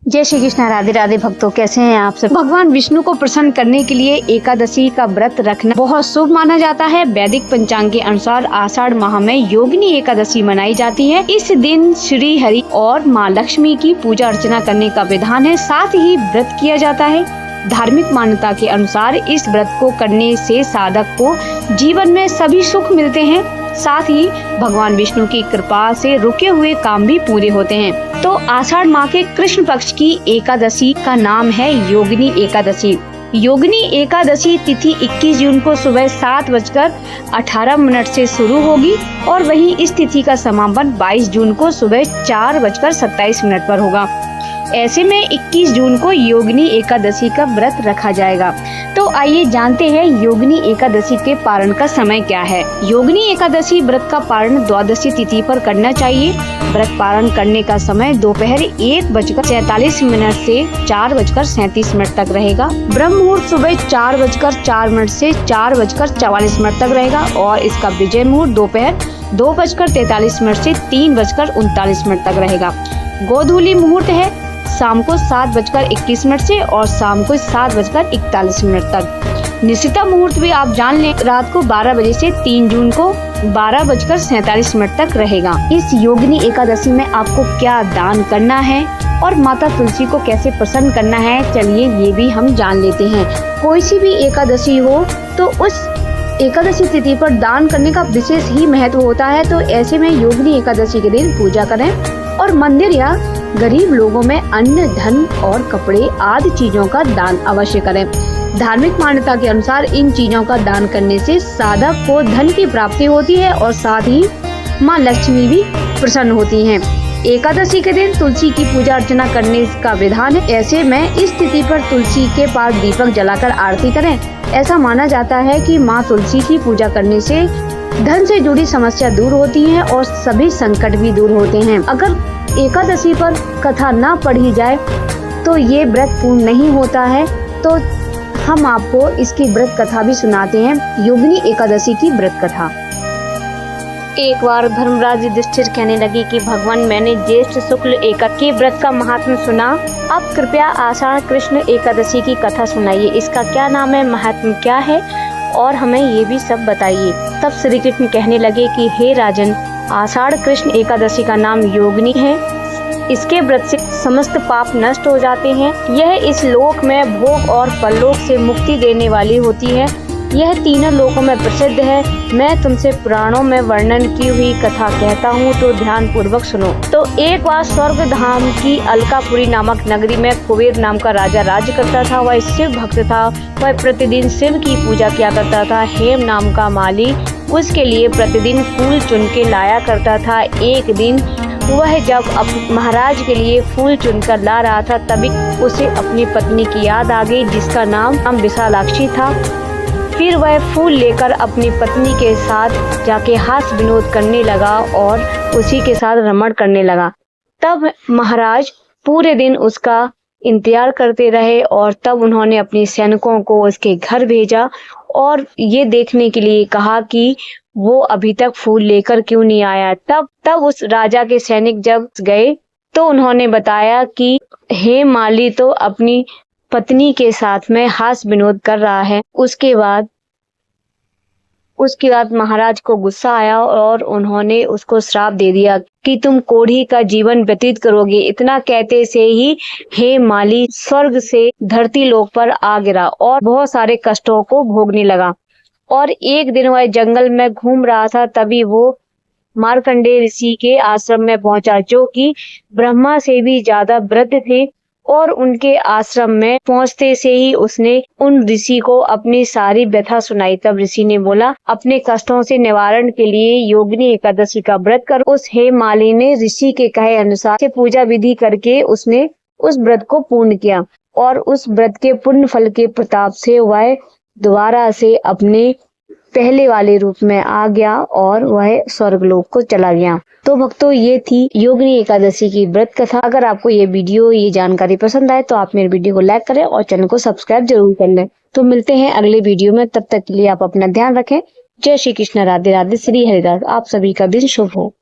जय श्री कृष्ण। राधे राधे भक्तों, कैसे हैं आप सब। भगवान विष्णु को प्रसन्न करने के लिए एकादशी का व्रत रखना बहुत शुभ माना जाता है। वैदिक पंचांग के अनुसार आषाढ़ माह में योगिनी एकादशी मनाई जाती है। इस दिन श्री हरि और माँ लक्ष्मी की पूजा अर्चना करने का विधान है, साथ ही व्रत किया जाता है। धार्मिक मान्यता के अनुसार इस व्रत को करने से साधक को जीवन में सभी सुख मिलते हैं, साथ ही भगवान विष्णु की कृपा से रुके हुए काम भी पूरे होते हैं। तो आषाढ़ माह के कृष्ण पक्ष की एकादशी का नाम है योगिनी एकादशी। योगिनी एकादशी तिथि 21 जून को सुबह 7:18 से शुरू होगी और वहीं इस तिथि का समापन 22 जून को सुबह 4:27 पर होगा। ऐसे में 21 जून को योगिनी एकादशी का व्रत रखा जाएगा। तो आइए जानते हैं योगिनी एकादशी के पारण का समय क्या है। योगिनी एकादशी व्रत का पारण द्वादशी तिथि पर करना चाहिए। व्रत पारण करने का समय दोपहर 1:47 से 4:37 तक रहेगा। ब्रह्म मुहूर्त सुबह 4:04 से 4:44 तक रहेगा और इसका विजय मुहूर्त दोपहर 2:43 से 3:39 तक रहेगा। गोधूली मुहूर्त है शाम को 7:21 से और शाम को 7:41 तक। निशिता मुहूर्त भी आप जान लें, रात को 12 बजे से 3 जून को 12:47 तक रहेगा। इस योगिनी एकादशी में आपको क्या दान करना है और माता तुलसी को कैसे प्रसन्न करना है, चलिए ये भी हम जान लेते हैं। कोई सी भी एकादशी हो तो उस एकादशी तिथि पर दान करने का विशेष ही महत्व होता है। तो ऐसे में योगिनी एकादशी के दिन पूजा करें और मंदिर या गरीब लोगों में अन्न, धन और कपड़े आदि चीजों का दान अवश्य करें। धार्मिक मान्यता के अनुसार इन चीजों का दान करने से साधक को धन की प्राप्ति होती है और साथ ही माँ लक्ष्मी भी प्रसन्न होती हैं। एकादशी के दिन तुलसी की पूजा अर्चना करने का विधान है। ऐसे में इस तिथि पर तुलसी के पास दीपक जलाकर आरती करें। ऐसा माना जाता है कि माँ तुलसी की पूजा करने से धन से जुड़ी समस्या दूर होती है और सभी संकट भी दूर होते हैं। अगर एकादशी पर कथा न पढ़ी जाए तो ये व्रत पूर्ण नहीं होता है। तो हम आपको इसकी व्रत कथा भी सुनाते हैं, योगिनी एकादशी की व्रत कथा। एक बार धर्मराज युधिष्ठिर कहने लगे कि भगवान, मैंने ज्येष्ठ शुक्ल एकादशी के व्रत का महात्म्य सुना, अब कृपया आषाढ़ कृष्ण एकादशी की कथा सुनाइए। इसका क्या नाम है, महात्म्य क्या है और हमें ये भी सब बताइए। तब श्री कृष्ण कहने लगे कि हे राजन, आषाढ़ कृष्ण एकादशी का नाम योगिनी है। इसके व्रत से समस्त पाप नष्ट हो जाते हैं। यह इस लोक में भोग और परलोक से मुक्ति देने वाली होती है। यह तीनों लोकों में प्रसिद्ध है। मैं तुमसे पुराणों में वर्णन की हुई कथा कहता हूँ तो ध्यान पूर्वक सुनो। तो एक बार स्वर्ग धाम की अलकापुरी नामक नगरी में कुबेर नाम का राजा राज्य करता था। वह शिव भक्त था। वह प्रतिदिन शिव की पूजा किया करता था। हेम नाम का माली उसके लिए प्रतिदिन फूल चुन के लाया करता था। एक दिन वह जब महाराज के लिए फूल चुनकर ला रहा था, तभी उसे अपनी पत्नी की याद आ गई, जिसका नाम विशालाक्षी था। फिर वह फूल लेकर अपनी पत्नी के साथ जाके हास्य विनोद करने लगा और उसी के साथ रमण करने लगा। तब महाराज पूरे दिन उसका इंतजार करते रहे और तब उन्होंने अपने सैनिकों को उसके घर भेजा और ये देखने के लिए कहा कि वो अभी तक फूल लेकर क्यों नहीं आया। तब उस राजा के सैनिक जब गए तो उन्होंने बताया कि हे माली तो अपनी पत्नी के साथ में हास्य विनोद कर रहा है। उसके बाद महाराज को गुस्सा आया और उन्होंने उसको श्राप दे दिया कि तुम कोढ़ी का जीवन व्यतीत करोगे। इतना कहते से ही हे माली स्वर्ग से धरती लोक पर आ गिरा और बहुत सारे कष्टों को भोगने लगा। और एक दिन वह जंगल में घूम रहा था, तभी वो मार्कंडेय ऋषि के आश्रम में पहुंचा, जो कि ब्रह्मा से भी ज्यादा वृद्ध थे। और उनके आश्रम में पहुंचते से ही उसने उन ऋषि को अपनी सारी व्यथा सुनाई। तब ऋषि ने बोला, अपने कष्टों से निवारण के लिए योगिनी एकादशी का व्रत कर। उस हे माली ने ऋषि के कहे अनुसार से पूजा विधि करके उसने उस व्रत को पूर्ण किया और उस व्रत के पुण्य फल के प्रताप से वह दोबारा से अपने पहले वाले रूप में आ गया और वह स्वर्गलोक को चला गया। तो भक्तों, ये थी योगिनी एकादशी की व्रत कथा। अगर आपको ये वीडियो, ये जानकारी पसंद आए तो आप मेरे वीडियो को लाइक करें और चैनल को सब्सक्राइब जरूर कर लें। तो मिलते हैं अगले वीडियो में, तब तक के लिए आप अपना ध्यान रखें। जय श्री कृष्ण। राधे राधे। श्री हरिदास। आप सभी का दिन शुभ हो।